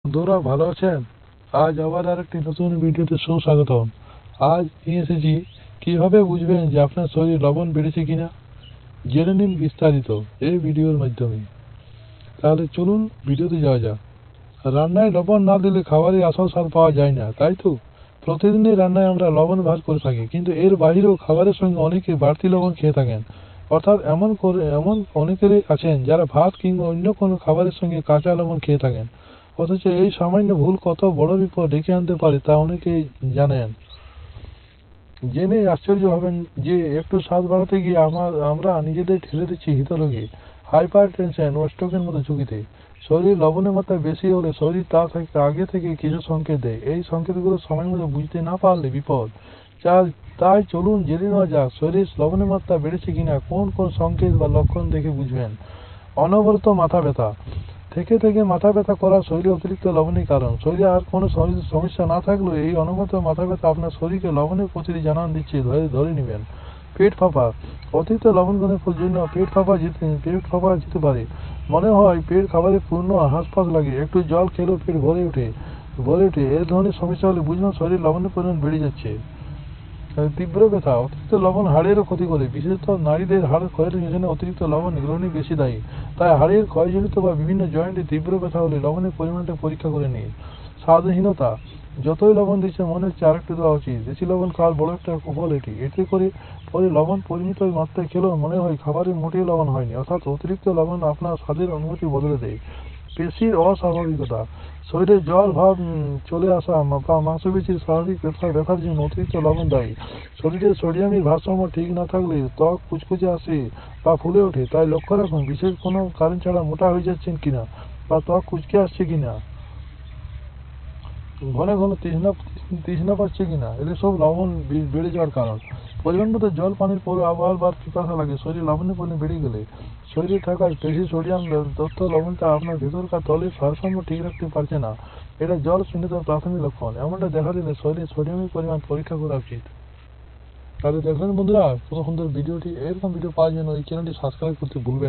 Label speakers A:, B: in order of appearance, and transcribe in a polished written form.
A: বন্ধুরা ভালো আছেন? আজ আবার আরেকটি নতুন ভিডিওতে সুস্বাগতম। আজ নিয়ে এসেছি কিভাবে বুঝবেন যে আপনার শরীরে লবণ বেড়েছে কিনা। জেনে নিন বিস্তারিত এই ভিডিওর মাধ্যমে। তাহলে চলুন ভিডিওতে যাওয়া যাক। রান্নায় লবণ না দিলে খাবারের আসল স্বাদ পাওয়া যায় না, তাই তো? প্রতিদিনই রান্নায় আমরা লবণ ব্যবহার করে থাকি, কিন্তু এর বাইরেও খাবারের সঙ্গে অনেকে বাড়তি লবণ খেয়ে থাকেন। অর্থাৎ এমন অনেকেরই আছেন যারা ভাত কিংবা অন্য কোনো খাবারের সঙ্গে কাঁচা লবণ খেয়ে থাকেন। অথচ এই সামান্য ভুল কত বড় বিপদ ডেকে আনতে পারে তা অনেকেই জানেন। জেনে আশ্চর্য হবেন যে একটু স্বাদ বাড়াতে গিয়ে আমরা নিজেদের ঠেলে দিচ্ছি হৃদরোগে, হাইপার টেনশন ও স্ট্রোকের মতো ঝুঁকিতে। শরীর লবণের মাত্রা বেশি হলে শরীর তা থেকে আগে থেকে কিছু সংকেত দেয়। এই সংকেতগুলো সময় মতো বুঝতে না পারলে বিপদ। তাই চলুন জেনে নেওয়া যাক শরীর লবণের মাত্রা বেড়েছে কিনা, কোন কোন সংকেত বা লক্ষণ দেখে বুঝবেন। অনবরত মাথা ব্যথা থেকে থেকে মাথা ব্যথা করা শরীরে অতিরিক্ত লবণের কারণ। শরীরে আর কোনো সমস্যা না থাকলেও এই অনবরত মাথা ব্যথা আপনার শরীরকে লবণের প্রতি জানান দিচ্ছে, ধরে নেবেন। পেট ফাঁপা অতিরিক্ত লবণ গ্রহণের জন্য পেট ফাঁপা যেতে পারে। মনে হয় পেট খাবারে পূর্ণ হাঁসফাঁস লাগে, একটু জল খেলেও পেট ভরে ওঠে। এই ধরনের সমস্যা হলে বুঝবেন শরীরে লবণের পরিমাণ বেড়ে যাচ্ছে। তীব্র ব্যথা অতিরিক্ত লবণ হাড়েরও ক্ষতি করে, বিশেষত নারীদের হাড় ক্ষয়ের জন্য অতিরিক্ত লবণ গ্রহণই বেশি দায়ী। তাই হাড়ের ক্ষয়জনিত বা বিভিন্ন জয়েন্টে তীব্র ব্যথা হলে লবণের পরিমাণটা পরীক্ষা করে নিন। স্বাদহীনতা যতই লবণ দিচ্ছে মনে হচ্ছে আরেকটু দেওয়া উচিত। বেশি লবণ খাওয়ার বড় একটা কুফল এটি। এতে করে পরে লবণ পরিমিত মাত্রায় খেলেও মনে হয় খাবারে মোটেই লবণ হয়নি। অর্থাৎ অতিরিক্ত লবণ আপনার স্বাদের অনুভূতি বদলে দেয়। পেশির অস্বাভাবিকতা শরীরে জল ভাব চলে আসা বা মাংসপেশির স্বাভাবিক ব্যথার জন্য অতিরিক্ত লবণ দায়ী। শরীরে সোডিয়ামের ভারসাম্য ঠিক না থাকলে ত্বক কুচকুচে আসে বা ফুলে ওঠে। তাই লক্ষ্য রাখুন বিশেষ কোনো কারণ ছাড়া মোটা হয়ে যাচ্ছেন কিনা বা ত্বক কুচকে আসছে কিনা, ঘন ঘন তৃষ্ণা পাচ্ছে কিনা। এদের সব লবণ বেড়ে যাওয়ার কারণ। পরিমাণ মতো জল পানির পর আবার পিপাসা লাগে। শরীরে লবণের পরিমাণ বেড়ে গেলে শরীরে থাকা বেশি সোডিয়াম তথ্য লবণটা আপনার ভেতরকার তলের ভারসাম্য ঠিক রাখতে পারছে না। এটা জল শূন্যতার প্রাথমিক লক্ষণ। এমনটা দেখা দিলে শরীরে সোডিয়ামের পরিমাণ পরীক্ষা করা উচিত। তাহলে দেখবেন বন্ধুরা, কত সুন্দর ভিডিওটি। এরকম ভিডিও পাওয়ার জন্য এই চ্যানেলটি সাবস্ক্রাইব করতে ভুলবেন না।